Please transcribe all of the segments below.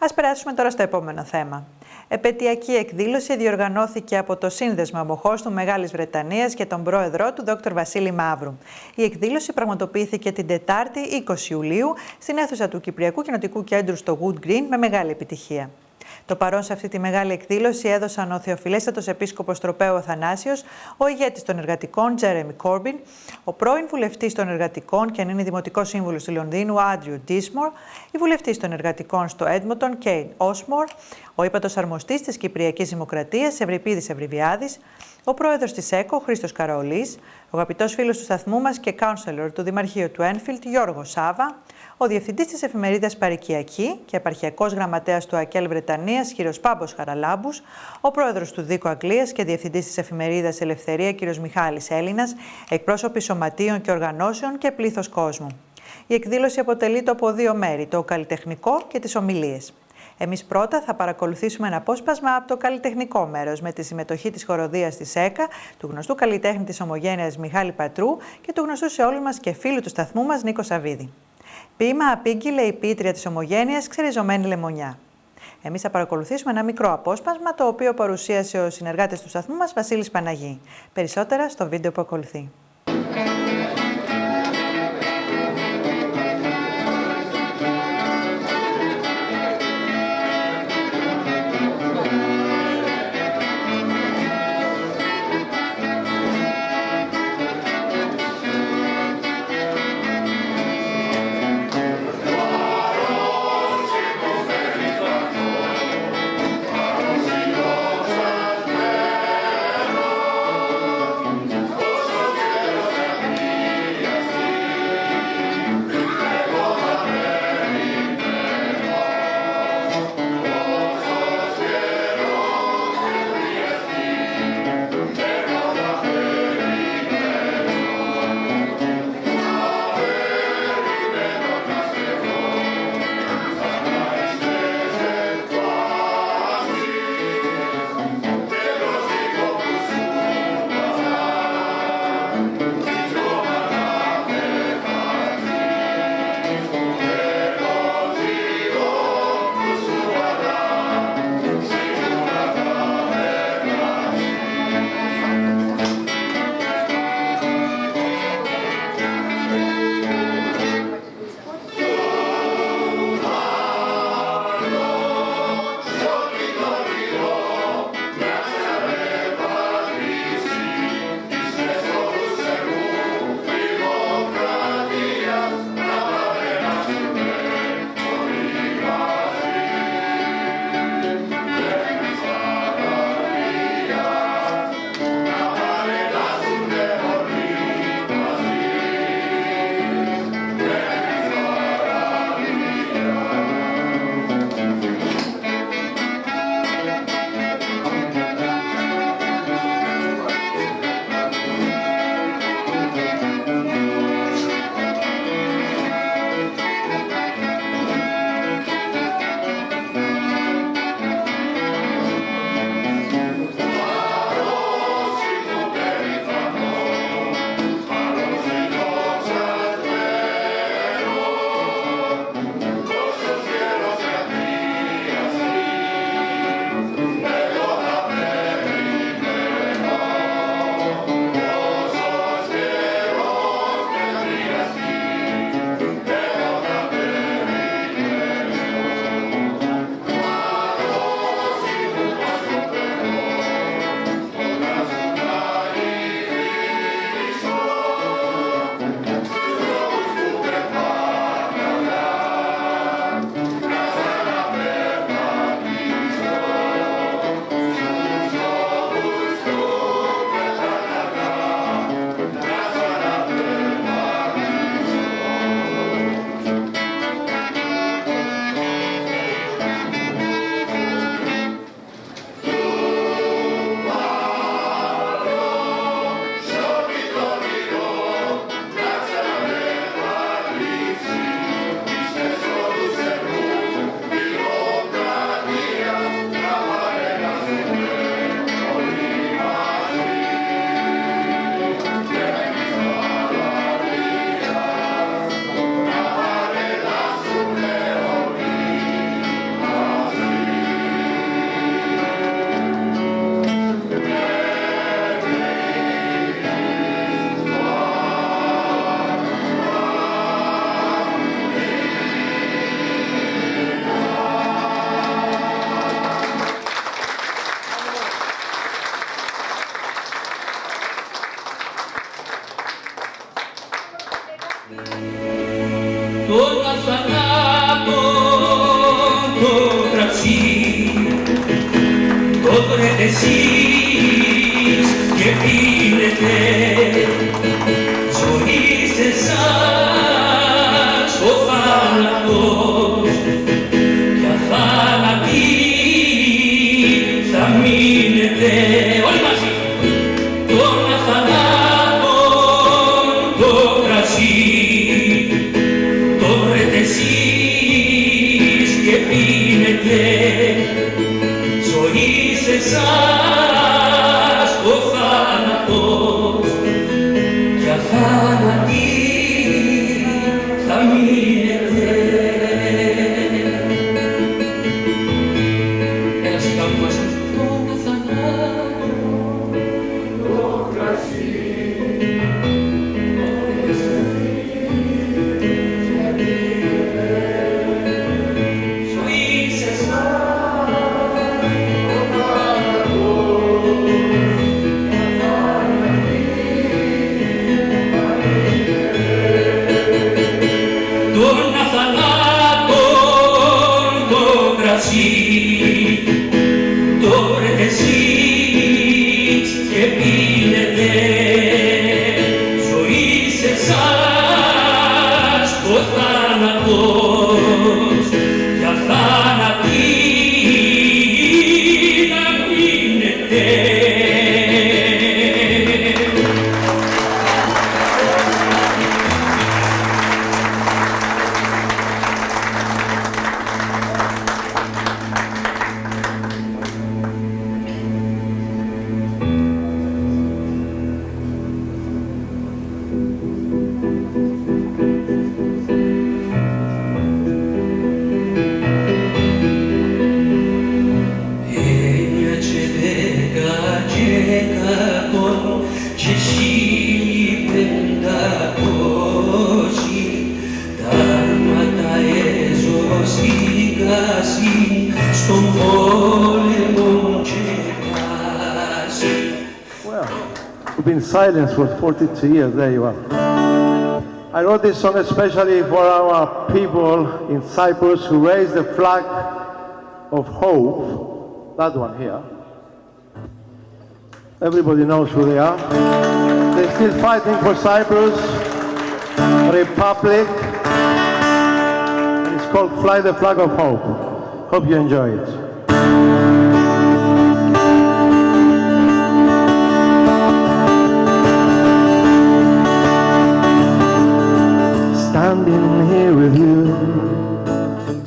Ας περάσουμε τώρα στο επόμενο θέμα. Επετειακή εκδήλωση διοργανώθηκε από το Σύνδεσμο Αμμοχώστου Μεγάλης Βρετανίας και τον πρόεδρό του, Δ. Βασίλη Μαύρου. Η εκδήλωση πραγματοποιήθηκε την Τετάρτη 20 Ιουλίου στην αίθουσα του Κυπριακού Κοινοτικού Κέντρου στο Wood Green με μεγάλη επιτυχία. Το παρόν σε αυτή τη μεγάλη εκδήλωση έδωσαν ο Θεοφιλέστατος Επίσκοπος Τροπαίου Αθανάσιος, ο ηγέτης των Εργατικών Jeremy Corbyn, ο πρώην βουλευτής των Εργατικών και αν είναι δημοτικός σύμβουλος του Λονδίνου Dismore, η βουλευτής των Εργατικών στο Έντμοντον Osmore, ο Ύπατος Αρμοστής της Κυπριακής Δημοκρατίας Ευριπίδης Ευρυβιάδης, ο πρόεδρος της ΕΚΟ Χρίστος Καραολής, ο αγαπητός φίλος του σταθμού μας και counselor του Δημαρχείου του Enfield Γιώργος Σάββα, ο διευθυντής της εφημερίδας Παροικιακή και Επαρχιακός Γραμματέας του ΑΚΕΛ Βρετανίας κ. Πάμπος Χαραλάμπους, ο πρόεδρος του ΔΗΚΟ Αγγλίας και διευθυντής της εφημερίδας Ελευθερία κ. Μιχάλης Ελληνας, εκπρόσωποι σωματείων και οργανώσεων και πλήθος κόσμου. Η εκδήλωση αποτελείται από δύο μέρη, το καλλιτεχνικό και τις ομιλίες. Εμείς πρώτα θα παρακολουθήσουμε ένα απόσπασμα από το καλλιτεχνικό μέρος με τη συμμετοχή της χοροδίας της ΕΚΑ, του γνωστού καλλιτέχνη της Ομογένειας Μιχάλη Πατρού και του γνωστού σε όλους μας και φίλου του σταθμού μας Νίκο Σαββίδη. Ποίημα απήγγειλε η ποιήτρια της Ομογένειας Ξεριζωμένη Λεμονιά. Εμείς θα παρακολουθήσουμε ένα μικρό απόσπασμα το οποίο παρουσίασε ο συνεργάτης του σταθμού μας Βασίλης Παναγή. Περισσότερα στο βίντεο που ακολουθεί. εσείς και πίνετε ζωή σε εσάς ο θάνατος κι αθάνατοι θα μείνετε όλοι μαζί των αθανάτων το κρασί το βρετε εσείς και πίνετε ζωή σε εσάς ο θάνατος κι αθάνατοι θα μείνετε. Ένα σιγά που μας τον αθανάτο το κρασί ζωή σε εσάς τον αθανάτων το κρασί το βρετε εσείς και πίνετε ζωή σε εσάς το θάνατος κι αθάνατοι να μείνετε. We've been silent for 42 years. There you are. I wrote this song especially for our people in Cyprus who raised the flag of hope, that one here. Everybody knows who they are. They're still fighting for Cyprus, Republic, and it's called Fly the Flag of Hope. Hope you enjoy it. Standing here with you,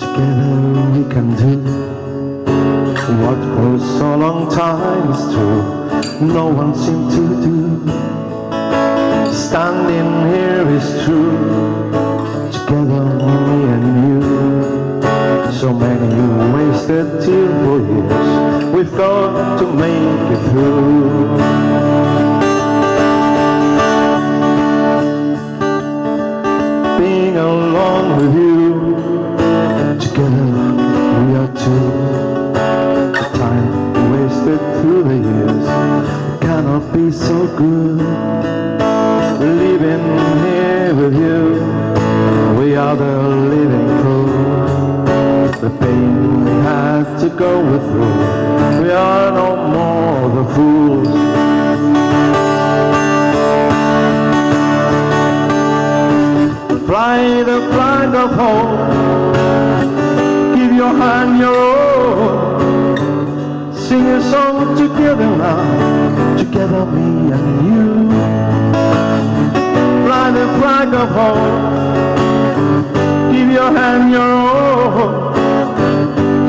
together we can do what for so long time is true, no one seemed to do. Standing here is true, together me and you. So many wasted tearful years, we've got to make it through. Being alone with you, together we are two. The time wasted through the years cannot be so good. Living here with you, we are the living proof. The pain we had to go through, we are no more the fools. Fly the flag of hope, give your hand your own. Sing a song together now, together me and you. Fly the flag of hope, give your hand your own.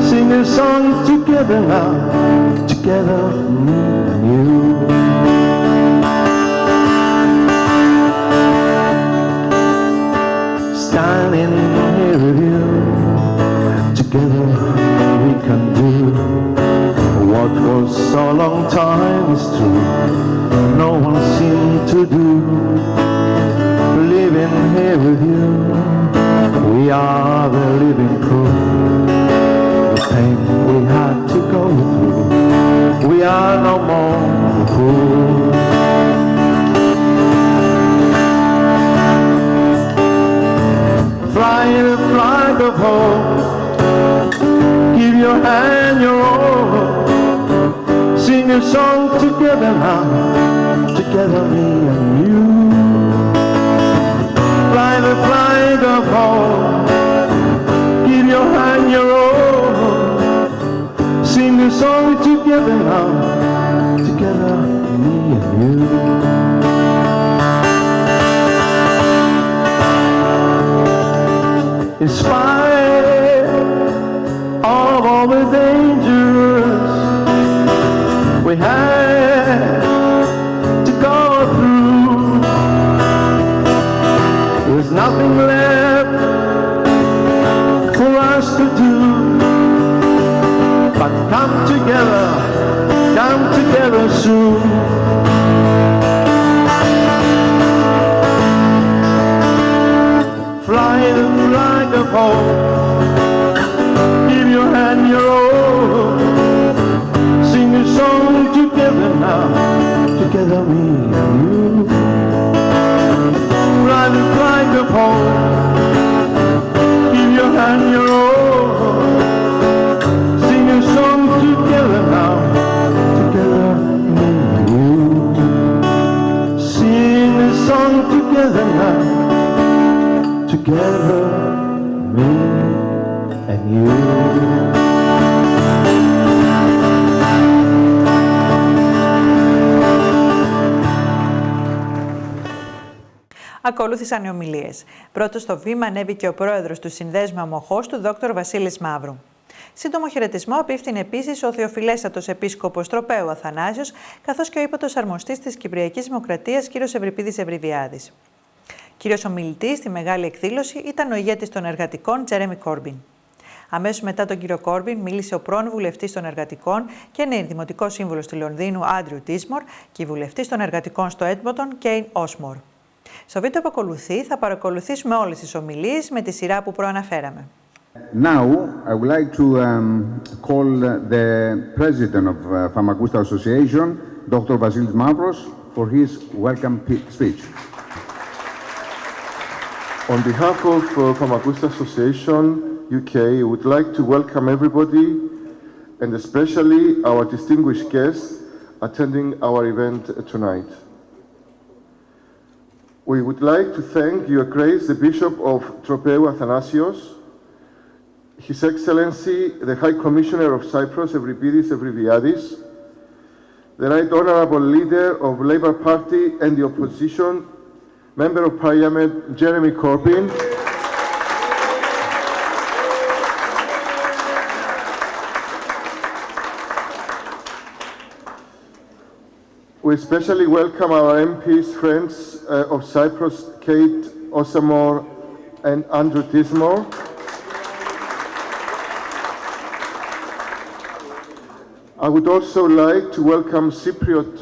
Sing a song together now, together me and you. Standing here with you, together we can do what for so long time is true, no one seemed to do. Living here with you, we are the living proof. The pain we had to go through, we are no more the fools. Fly the flag of hope, give your hand your own. Sing song together now, together me and you. Fly the flag of home, give your hand your own. Sing the song together now, together me and you. In spite of all the dangers we had to go through, there's nothing left for us to do but come together soon. Fly the flag of hope, give your hand your own. Sing a song together now, together me and you. Fly the flag of hope, give your hand your own. Sing a song together now, together me and you. Sing a song together now, together me and you. Ακολούθησαν οι ομιλίες. Πρώτος στο βήμα ανέβηκε ο πρόεδρος του Συνδέσμου Αμμοχώστου, Δ. Βασίλης Μαύρου. Σύντομο χαιρετισμό απίφθινε επίσης ο Θεοφιλέστατος Επίσκοπος Τροπαίου Αθανάσιος, καθώς και ο Ύπατος Αρμοστής της Κυπριακής Δημοκρατίας, κ. Ευριπίδης Ευρυβιάδης. Κύριος ομιλητής στη μεγάλη εκδήλωση ήταν ο ηγέτης των Εργατικών Jeremy Corbyn. Αμέσως μετά τον κύριο Corbyn μίλησε ο πρώην βουλευτής των Εργατικών και νέο δημοτικό σύμβουλος του Λονδίνου Dismore και η βουλευτής των Εργατικών στο Έντμοντον Osmore. Στο βίντεο που ακολουθεί θα παρακολουθήσουμε όλες τις ομιλίες με τη σειρά που προαναφέραμε. Now, I would like to call the president of Famagousta Association, Dr. Vasilis Mavros, for his welcome speech. On behalf of Famagousta Association UK, we would like to welcome everybody and especially our distinguished guests attending our event tonight. We would like to thank Your Grace, the Bishop of Trοπαίου Αθανάσιος, His Excellency, the High Commissioner of Cyprus, Ευριπίδης Ευρυβιάδης, the Right Honourable Leader of Labour Party and the Opposition, Member of Parliament Jeremy Corbyn, we especially welcome our MPs, friends of Cyprus, Kate Osamor and Andrew Dismore. I would also like to welcome Cypriot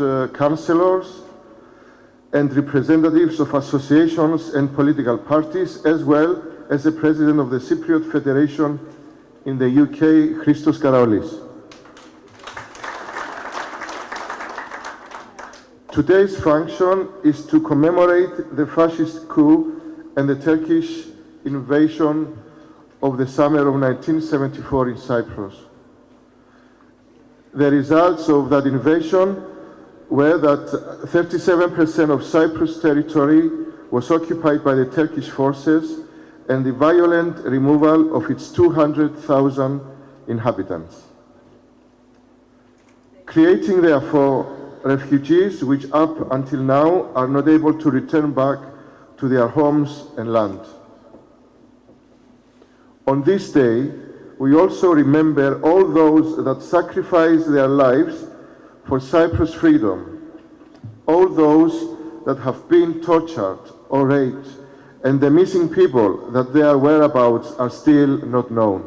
councillors and representatives of associations and political parties, as well as the President of the Cypriot Federation in the UK, Christos Καραολής. Today's function is to commemorate the fascist coup and the Turkish invasion of the summer of 1974 in Cyprus. The results of that invasion were that 37% of Cyprus territory was occupied by the Turkish forces and the violent removal of its 200,000 inhabitants. Creating, therefore, refugees which up until now are not able to return back to their homes and land. On this day, we also remember all those that sacrificed their lives for Cyprus' freedom, all those that have been tortured or raped, and the missing people that their whereabouts are still not known.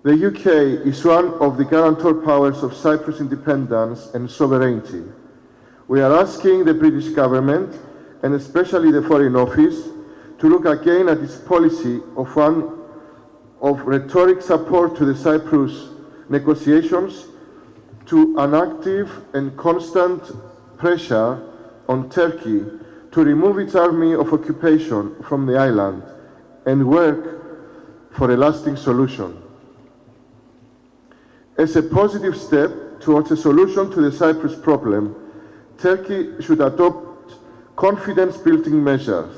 The UK is one of the guarantor powers of Cyprus' independence and sovereignty. We are asking the British government, and especially the Foreign Office, to look again at its policy of rhetoric support to the Cyprus negotiations to an active and constant pressure on Turkey to remove its army of occupation from the island and work for a lasting solution. As a positive step towards a solution to the Cyprus problem, Turkey should adopt confidence-building measures.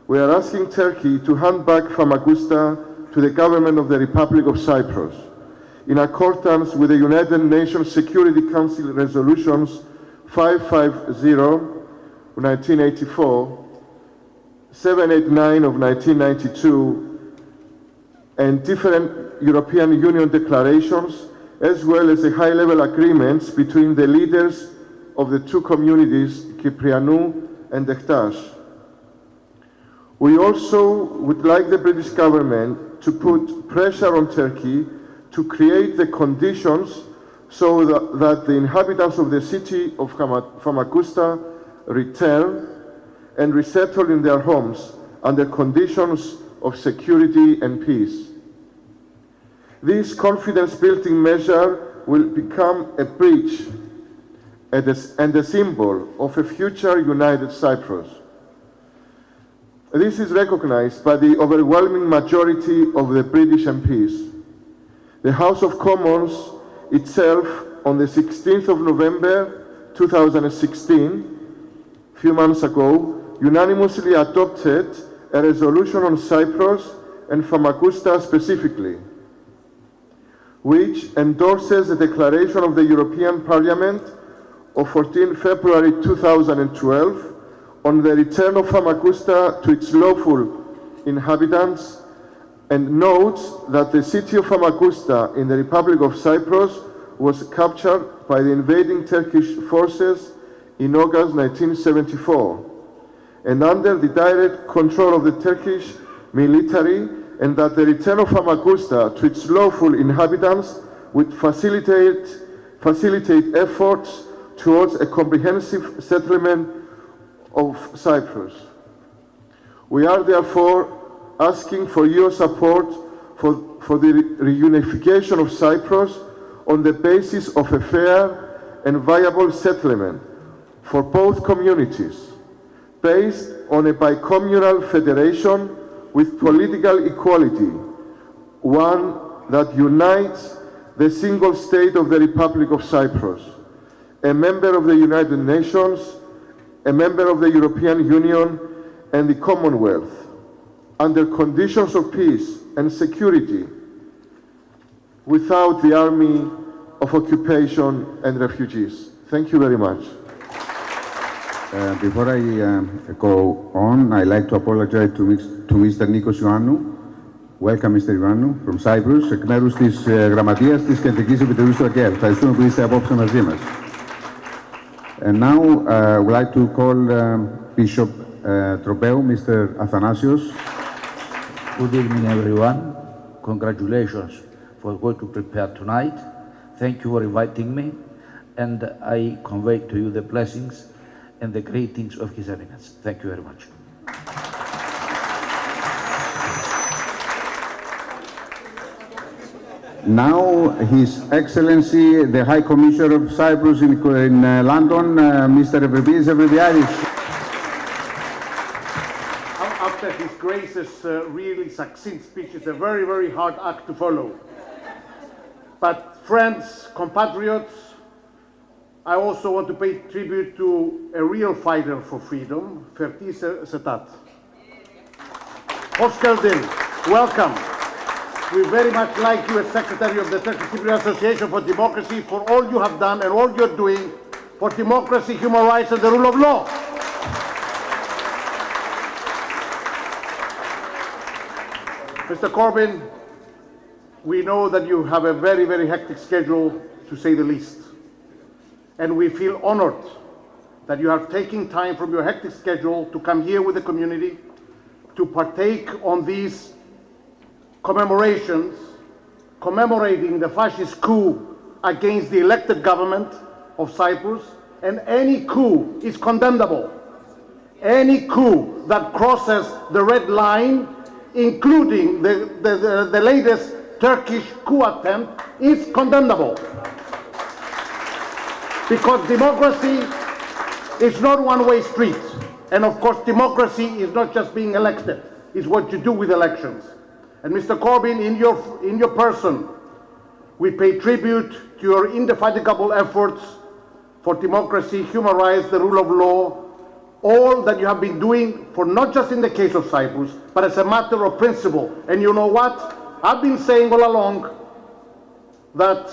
We are asking Turkey to hand back Famagusta to the government of the Republic of Cyprus, in accordance with the United Nations Security Council resolutions 550 of 1984, 789 of 1992, and different European Union declarations, as well as the high-level agreements between the leaders of the two communities, Kyprianou and Dektash. We also would like the British government to put pressure on Turkey to create the conditions so that the inhabitants of the city of Famagusta return and resettle in their homes under conditions of security and peace. This confidence-building measure will become a bridge and a symbol of a future united Cyprus. This is recognized by the overwhelming majority of the British MPs. The House of Commons itself, on the 16th of November 2016, a few months ago, unanimously adopted a resolution on Cyprus and Famagusta specifically, which endorses the declaration of the European Parliament of 14 February 2012 on the return of Famagusta to its lawful inhabitants, and notes that the city of Famagusta in the Republic of Cyprus was captured by the invading Turkish forces in August 1974 and under the direct control of the Turkish military, and that the return of Famagusta to its lawful inhabitants would facilitate efforts towards a comprehensive settlement of Cyprus. We are therefore asking for your support for the reunification of Cyprus on the basis of a fair and viable settlement for both communities, based on a bicommunal federation with political equality, one that unites the single state of the Republic of Cyprus, a member of the United Nations, a member of the European Union and the Commonwealth, under conditions of peace and security, without the army of occupation and refugees. Thank you very much. Before I go on, I'd like to apologize to Mr. Nikos Ioannou. Welcome, Mr. Ioannou, from Cyprus, εκ μέρους της Γραμματείας της Κεντρικής Επιτροπής του ΑΚΕΛ. Ευχαριστούμε που είστε απόψε μαζί μας. And now, I would like to call Bishop Τροπαίου, Mr. Αθανάσιος. Good evening, everyone. Congratulations for what you prepared tonight. Thank you for inviting me, and I convey to you the blessings and the greetings of His Eminence. Thank you very much. Now, His Excellency, the High Commissioner of Cyprus in London, Mr. Ευριπίδης Ευρυβιάδης. After His Grace's really succinct speech, it's a very, very hard act to follow. But friends, compatriots, I also want to pay tribute to a real fighter for freedom, Fetissetat. Hoskeldin, welcome. We very much like you as Secretary of the Turkish Cypriot Association for Democracy for all you have done and all you're doing for democracy, human rights and the rule of law. Mr. Corbyn, we know that you have a very, very hectic schedule, to say the least. And we feel honored that you are taking time from your hectic schedule to come here with the community to partake on these commemorations, commemorating the fascist coup against the elected government of Cyprus, and any coup is condemnable. Any coup that crosses the red line, including the latest Turkish coup attempt, is condemnable. Because democracy is not a one-way street. And of course, democracy is not just being elected, it's what you do with elections. And Mr. Corbyn, in your person, We pay tribute to your indefatigable efforts for democracy, human rights, the rule of law, all that you have been doing for not just in the case of Cyprus, but as a matter of principle. And you know what? I've been saying all along that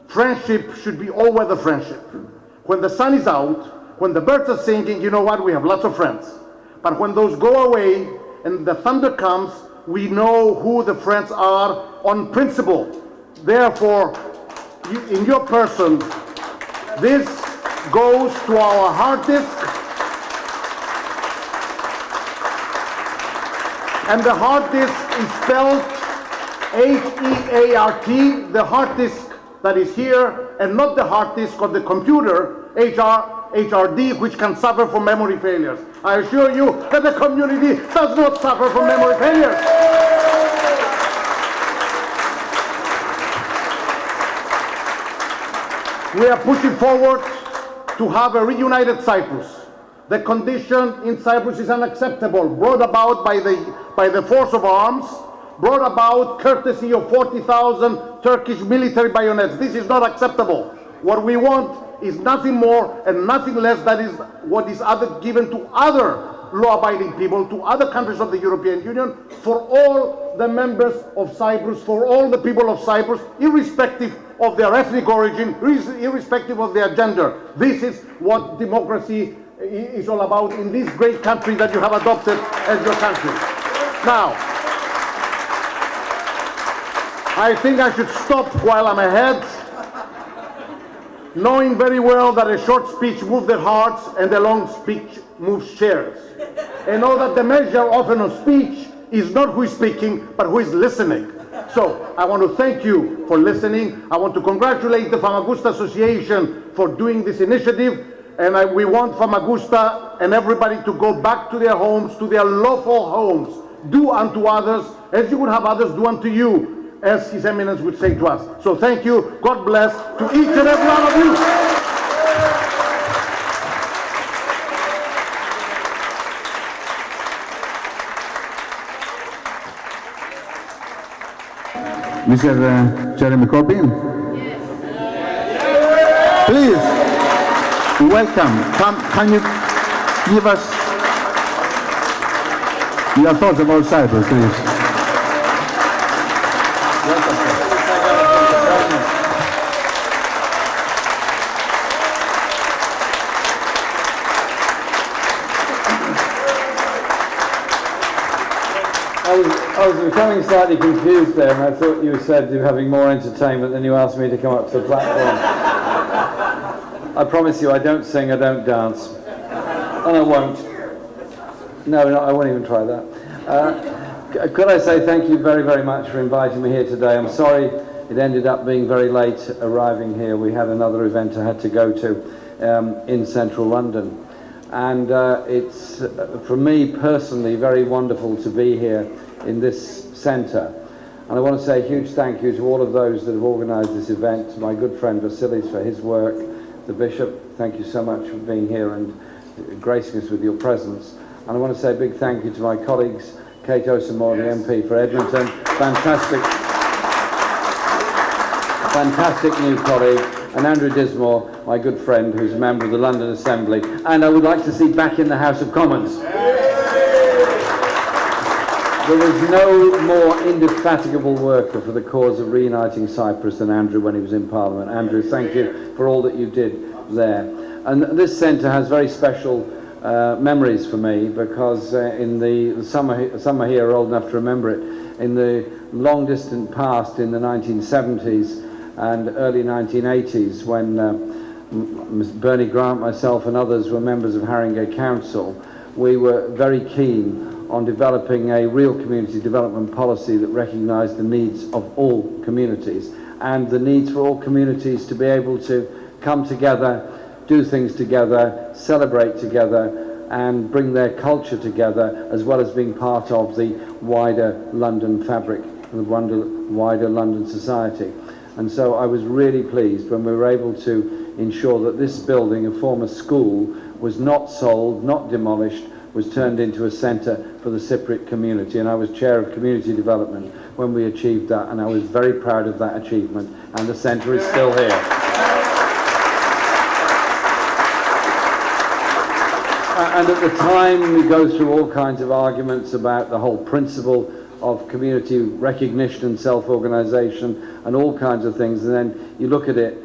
friendship should be all-weather friendship. When the sun is out, when the birds are singing, you know what? We have lots of friends. But when those go away and the thunder comes, we know who the friends are on principle. Therefore, in your person, this goes to our hard disk. And the hard disk is spelled H-E-A-R-T, the hard disk that is here, and not the hard disk of the computer, HRD, which can suffer from memory failures. I assure you that the community does not suffer from memory failures. We are pushing forward to have a reunited Cyprus. The condition in Cyprus is unacceptable, brought about by the force of arms, brought about courtesy of 40,000 Turkish military bayonets. This is not acceptable. What we want is nothing more and nothing less than is what is given to other law-abiding people, to other countries of the European Union, for all the members of Cyprus, for all the people of Cyprus, irrespective of their ethnic origin, irrespective of their gender. This is what democracy is all about in this great country that you have adopted as your country. Now, I think I should stop while I'm ahead, knowing very well that a short speech moves their hearts and a long speech moves chairs. And know that the measure often of speech is not who is speaking, but who is listening. So, I want to thank you for listening. I want to congratulate the Famagusta Association for doing this initiative. And we want Famagusta and everybody to go back to their homes, to their lawful homes. Do unto others as you would have others do unto you, as His Eminence would say to us. So thank you. God bless to each and every one of you. Mr. Jeremy Corbyn? Yes. Please, welcome. Can you give us your thoughts about Cyprus, please? I was becoming slightly confused there, and I thought you said you were having more entertainment than you asked me to come up to the platform. I promise you, I don't sing, I don't dance, and I won't. No, I won't even try that. Could I say thank you very, very much for inviting me here today. I'm sorry it ended up being very late arriving here. We had another event I had to go to in central London. And it's, for me personally, very wonderful to be here in this centre. And I want to say a huge thank you to all of those that have organised this event, to my good friend Vasilis for his work, the Bishop, thank you so much for being here and gracing us with your presence. And I want to say a big thank you to my colleagues, Kate Osamore, the MP for Edmonton, fantastic new colleague, and Andrew Dismore, my good friend, who's a member of the London Assembly, and I would like to see back in the House of Commons. There was no more indefatigable worker for the cause of reuniting Cyprus than Andrew when he was in Parliament. Andrew, thank you for all that you did there. And this centre has very special memories for me, because in some are here are old enough to remember it, in the long distant past, in the 1970s and early 1980s, when Bernie Grant, myself and others were members of Haringey Council, we were very keen on developing a real community development policy that recognised the needs of all communities, and the needs for all communities to be able to come together, do things together, celebrate together, and bring their culture together, as well as being part of the wider London fabric, the wider London society. And so I was really pleased when we were able to ensure that this building, a former school, was not sold, not demolished, was turned into a centre for for the Cypriot community, and I was chair of community development when we achieved that, and I was very proud of that achievement, and the centre is still here. And at the time we go through all kinds of arguments about the whole principle of community recognition and self-organisation and all kinds of things, and then you look at it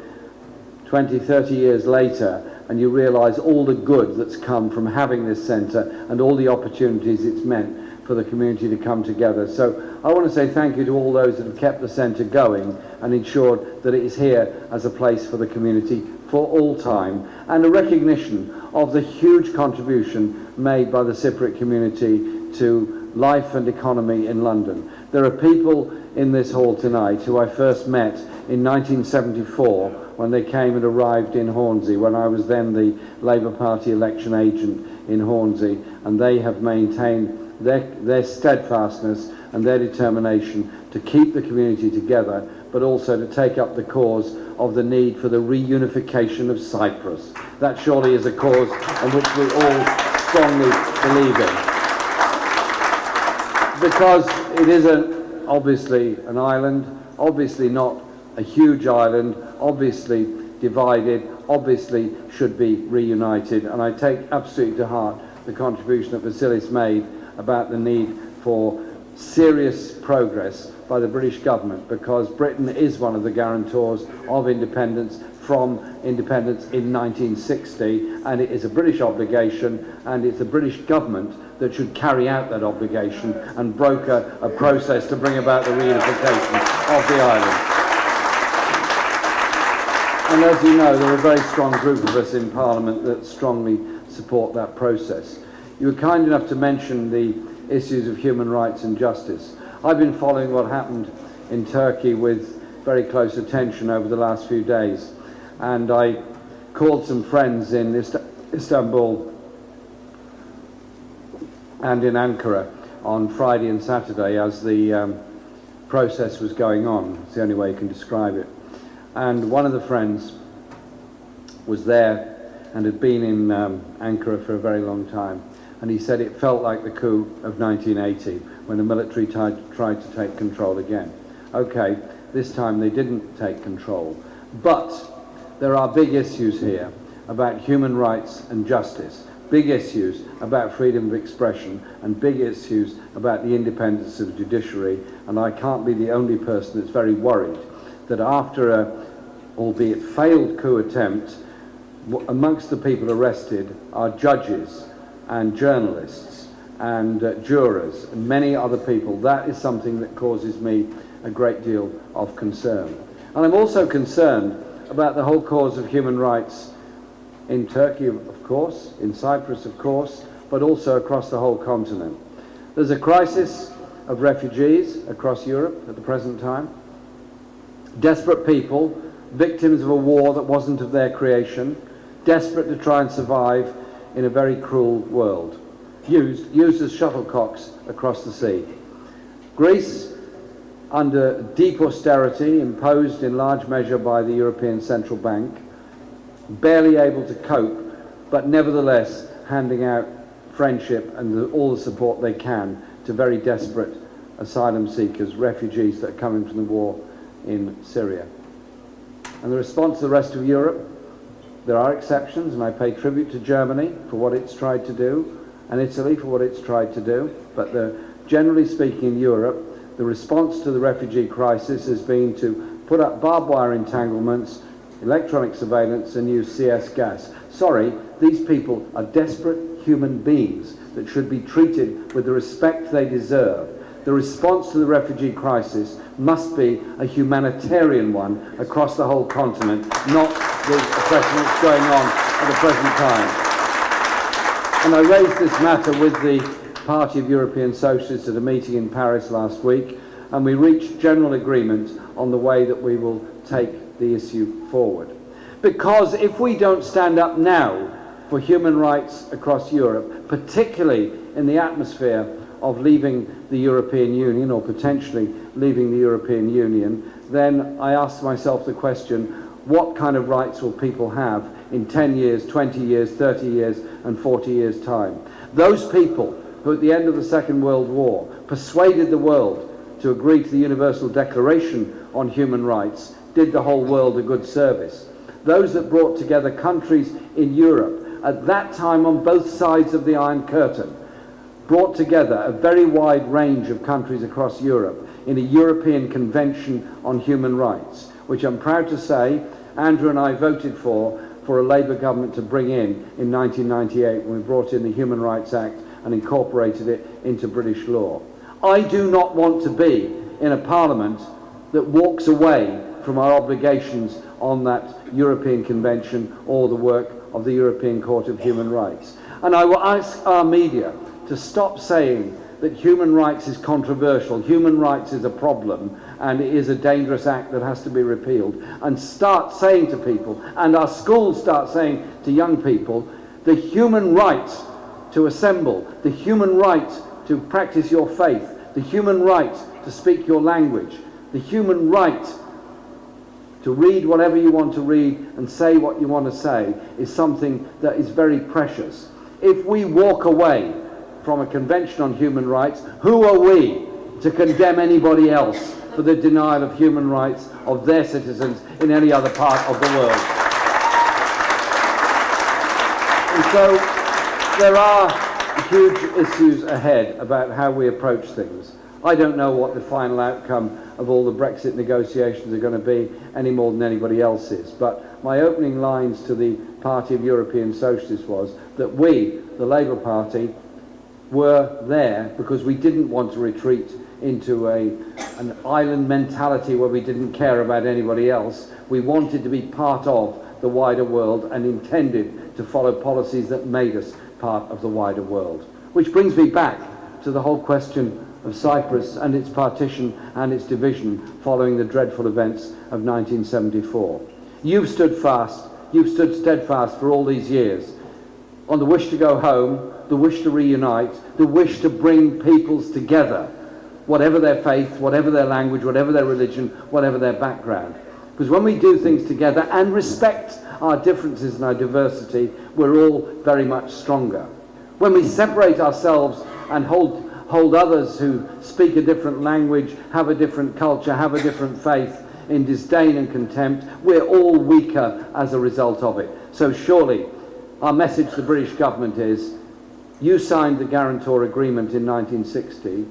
20, 30 years later and you realise all the good that's come from having this centre and all the opportunities it's meant for the community to come together. So I want to say thank you to all those that have kept the centre going and ensured that it is here as a place for the community for all time, and a recognition of the huge contribution made by the Cypriot community to life and economy in London. There are people in this hall tonight who I first met in 1974 when they came and arrived in Hornsey, when I was then the Labour Party election agent in Hornsey, and they have maintained their steadfastness and their determination to keep the community together, but also to take up the cause of the need for the reunification of Cyprus. That surely is a cause in which we all strongly believe in. Because it is obviously an island, obviously not a huge island, obviously divided, obviously should be reunited, and I take absolutely to heart the contribution that Vasilis made about the need for serious progress by the British government, because Britain is one of the guarantors of independence from independence in 1960, and it is a British obligation, and it's the British government that should carry out that obligation and broker a process to bring about the reunification of the island. And as you know, there are a very strong group of us in Parliament that strongly support that process. You were kind enough to mention the issues of human rights and justice. I've been following what happened in Turkey with very close attention over the last few days, and I called some friends in Istanbul and in Ankara on Friday and Saturday as the process was going on. It's the only way you can describe it. And one of the friends was there and had been in Ankara for a very long time, and he said it felt like the coup of 1980 when the military tried to take control again. Okay, this time they didn't take control, but there are big issues here about human rights and justice, big issues about freedom of expression, and big issues about the independence of the judiciary, and I can't be the only person that's very worried that after a, albeit failed coup attempt, amongst the people arrested are judges and journalists and jurors and many other people. That is something that causes me a great deal of concern. And I'm also concerned about the whole cause of human rights in Turkey, of course, in Cyprus, of course, but also across the whole continent. There's a crisis of refugees across Europe at the present time. Desperate people, victims of a war that wasn't of their creation, desperate to try and survive in a very cruel world, used as shuttlecocks across the sea. Greece, under deep austerity imposed in large measure by the European Central Bank, barely able to cope, but nevertheless handing out friendship and all the support they can to very desperate asylum seekers, refugees that are coming from the war in Syria. And the response of the rest of Europe, there are exceptions, and I pay tribute to Germany for what it's tried to do, and Italy for what it's tried to do, but generally speaking in Europe, the response to the refugee crisis has been to put up barbed wire entanglements, electronic surveillance, and use CS gas. Sorry, these people are desperate human beings that should be treated with the respect they deserve. The response to the refugee crisis must be a humanitarian one across the whole continent, not the oppression that's going on at the present time. And I raised this matter with the Party of European Socialists at a meeting in Paris last week, and we reached general agreement on the way that we will take the issue forward. Because if we don't stand up now for human rights across Europe, particularly in the atmosphere of leaving the European Union, or potentially leaving the European Union, then I ask myself the question, what kind of rights will people have in 10 years, 20 years, 30 years, and 40 years' time? Those people who at the end of the Second World War persuaded the world to agree to the Universal Declaration on Human Rights, did the whole world a good service. Those that brought together countries in Europe at that time on both sides of the Iron Curtain, brought together a very wide range of countries across Europe in a European Convention on Human Rights, which I'm proud to say Andrew and I voted for a Labour government to bring in 1998 when we brought in the Human Rights Act and incorporated it into British law. I do not want to be in a parliament that walks away from our obligations on that European Convention or the work of the European Court of Human Rights. And I will ask our media to stop saying that human rights is controversial, human rights is a problem, and it is a dangerous act that has to be repealed, and start saying to people, and our schools start saying to young people, the human right to assemble, the human right to practice your faith, the human right to speak your language, the human right to read whatever you want to read and say what you want to say is something that is very precious. If we walk away from a convention on human rights, who are we to condemn anybody else for the denial of human rights of their citizens in any other part of the world? And so there are huge issues ahead about how we approach things. I don't know what the final outcome of all the Brexit negotiations are going to be any more than anybody else is, but my opening lines to the Party of European Socialists was that we, the Labour Party, were there because we didn't want to retreat into an island mentality where we didn't care about anybody else. We wanted to be part of the wider world and intended to follow policies that made us part of the wider world. Which brings me back to the whole question of Cyprus and its partition and its division following the dreadful events of 1974. You've stood fast, you've stood steadfast for all these years on the wish to go home, the wish to reunite, the wish to bring peoples together, whatever their faith, whatever their language, whatever their religion, whatever their background. Because when we do things together and respect our differences and our diversity, we're all very much stronger. When we separate ourselves and hold others who speak a different language, have a different culture, have a different faith in disdain and contempt, we're all weaker as a result of it. So surely our message to the British government is, you signed the guarantor agreement in 1960,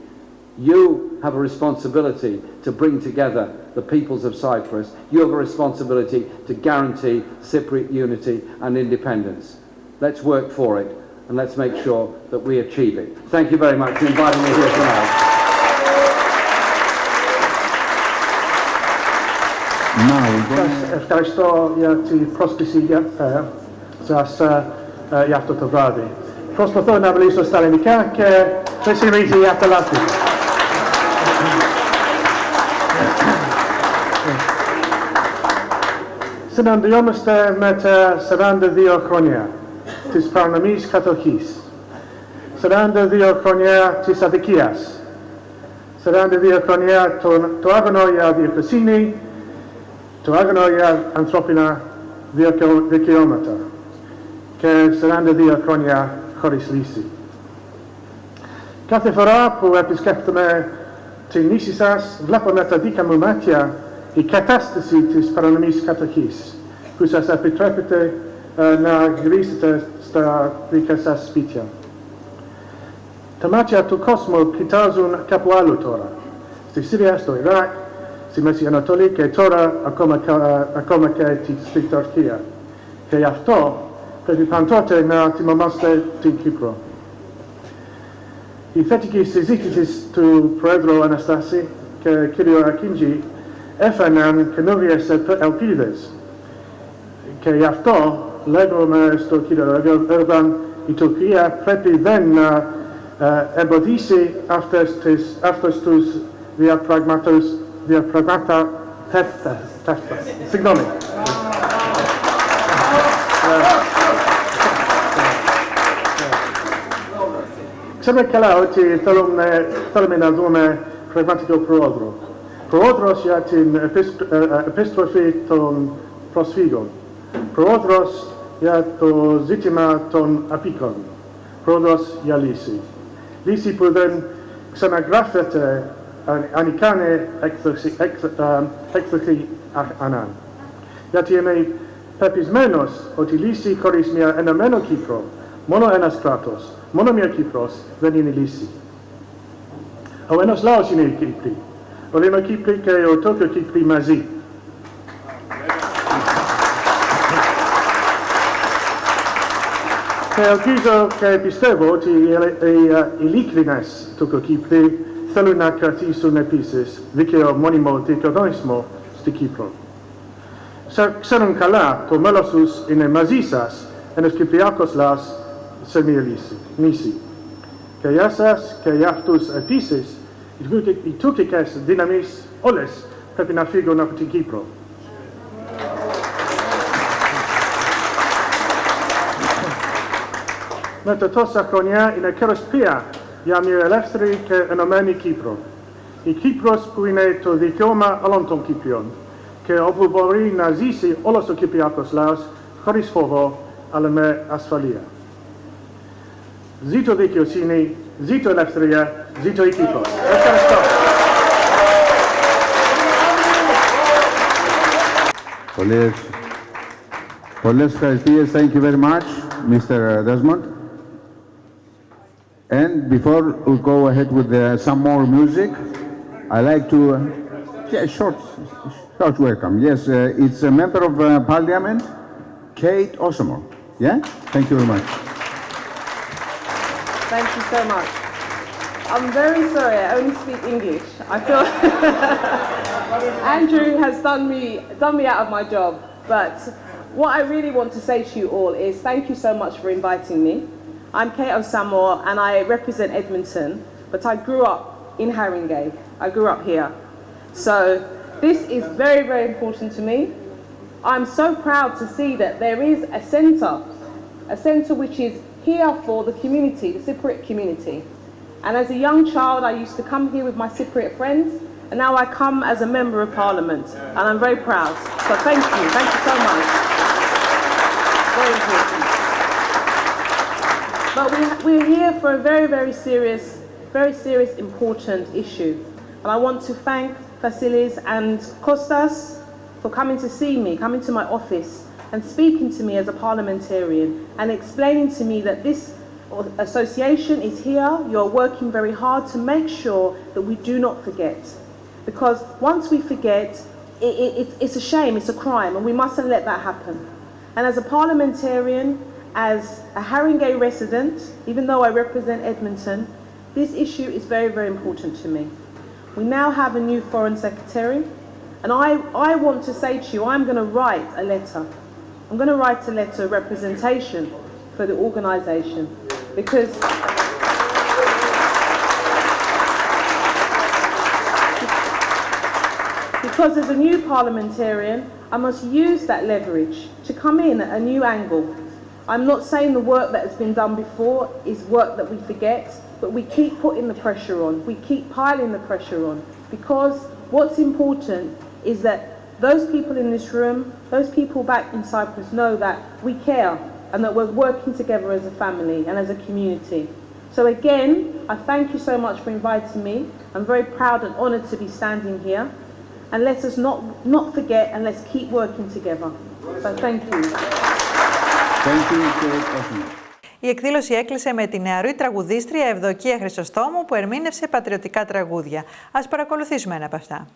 you have a responsibility to bring together the peoples of Cyprus, you have a responsibility to guarantee Cypriot unity and independence. Let's work for it. And let's make sure that we achieve it. Thank you very much for inviting me here tonight. Ευχαριστώ για την πρόσκληση σας για αυτό το βράδυ. Προσπαθώ να μιλήσω στα ελληνικά και δεν συμβαίνει για τα λάθη. Συναντιόμαστε με τα 42 χρόνια της παρανομής κατοχής, 42 χρόνια της αδικίας, 42 χρόνια το άγωνο για δικαιοσύνη, το άγωνο για ανθρώπινα δικαιώματα και 42 χρόνια χωρίς λύση. Κάθε φορά που επισκέπτομαι την νήσι σας, βλέπω με τα δικά μου μάτια η κατάσταση της παρανομής κατοχής που σας επιτρέπετε να γυρίσετε στα δικά σας σπίτια. Τα μάτια του κόσμου κοιτάζουν κάπου άλλο τώρα. Στη Συρία, στο Ιράκ, στη Μέση Ανατολή και τώρα ακόμα και στη Τουρκία. Και γι' αυτό πρέπει πάντοτε να θυμόμαστε την Κύπρο. Η θετική συζήτηση του Πρόεδρου Αναστάση και κ. Ακίντζη έφεραν καινούριες ελπίδες. Και γι' αυτό λέγουμε στο κ. Ερντογάν, η Τουρκία πρέπει δεν να εμποδίσει αυτές τους Συγγνώμη. Ξέρουμε καλά ότι θέλουμε να δούμε πραγματικό πρόεδρο. Πρόεδρος για την επιστροφή των προσφύγων. Πρόεδρος για το ζήτημα των απίκων. Πρόεδρος για λύση. λύση που δεν ξαναγράφεται αν κάνει έκδοση ανάν. Γιατί είμαι πεπισμένος ότι λύση χωρίς μια ενωμένο Κύπρο, μόνο ένας κράτος, μόνο μια Κύπρος δεν είναι λύση. Ο ένας λαός είναι η Κύπρη. Ο Λίνο Κύπρη και ο Τόκιο Κύπρη μαζί. Και ελπίζω και πιστεύω ότι οι ειλικρινές Τόκιο Κύπρη θέλουν να κρατήσουν επίσης δίκαιο μόνιμο δικαιοδομισμό στην Κύπρο. Ξέρουν καλά το μέλλον τους είναι μαζί σας, ένας Κυπριακός λαός σε μια λύση. Και για σας και για αυτούς επίσης, οι τουρκικές δυνάμεις όλες πρέπει να φύγουν από την Κύπρο. Μετά τόσα χρόνια είναι καιρός πια για μια ελεύθερη και ενωμένη Κύπρο. Η Κύπρος που είναι το δικαίωμα όλων των Κύπριων και όπου μπορεί να ζήσει όλος ο Κυπριακός λαός χωρίς φόβο, αλλά με ασφαλεία. Ζήτω δικαιοσύνη, ζήτω ελευθερία, ζήτω η Κύπρος. Ευχαριστώ. Πολλές ευχαριστίες. Thank you very much, Mr. Desmond. And before we go ahead with some more music, I like to short welcome. Yes, it's a member of Parliament, Kate Osimo. Yeah, thank you very much. Thank you so much. I'm very sorry, I only speak English. I feel Andrew has done me out of my job. But what I really want to say to you all is thank you so much for inviting me. I'm Kate Osamo and I represent Edmonton, but I grew up in Haringey. I grew up here. So this is very, very important to me. I'm so proud to see that there is a centre which is here for the community, the Cypriot community. And as a young child, I used to come here with my Cypriot friends, and now I come as a member of Parliament, and I'm very proud. So thank you so much. Very important. But we're here for a very, very serious, important issue. And I want to thank Vasilis and Kostas for coming to see me, coming to my office, and speaking to me as a parliamentarian and explaining to me that this association is here. You're working very hard to make sure that we do not forget. Because once we forget, it's a shame, it's a crime, and we mustn't let that happen. And as a parliamentarian, as a Haringey resident, even though I represent Edmonton, this issue is very, very important to me. We now have a new Foreign Secretary, and I want to say to you, I'm going to write a letter. I'm going to write a letter of representation for the organisation because as a new parliamentarian, I must use that leverage to come in at a new angle. I'm not saying the work that has been done before is work that we forget, but we keep putting the pressure on. We keep piling the pressure on because what's important is that those people in this room, those people back in Cyprus know that we care and that we're working together as a family and as a community. So again, I thank you so much for inviting me. I'm very proud and honoured to be standing here. And let us not forget and let's keep working together. So thank you. Thank you. Η εκδήλωση έκλεισε με τη νεαρή τραγουδίστρια Ευδοκία Χρυσοστόμου που ερμήνευσε πατριωτικά τραγούδια. Ας παρακολουθήσουμε ένα από αυτά.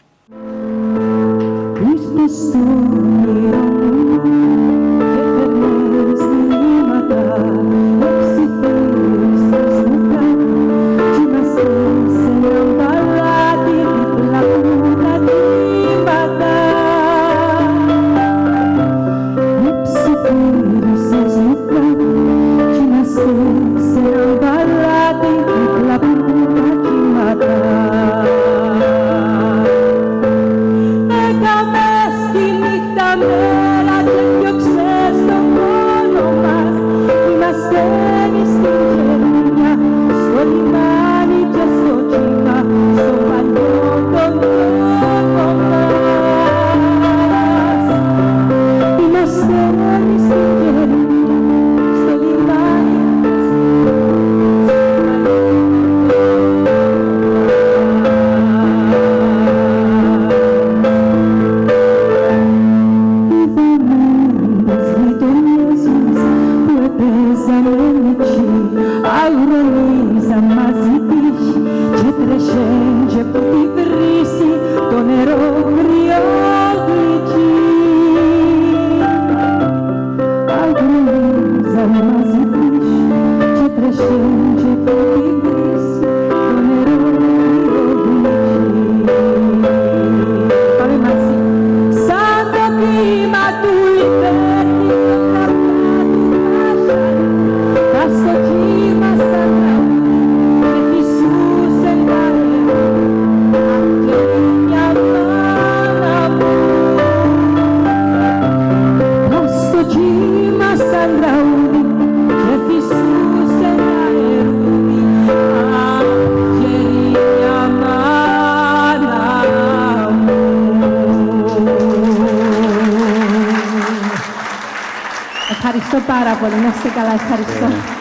Έκαμε στη νύχτα με σαν τραγούδι και φυσούσε τα ερούδι. Αγγελία μάνα μου. Ευχαριστώ πάρα πολύ. Να είστε καλά. Ευχαριστώ.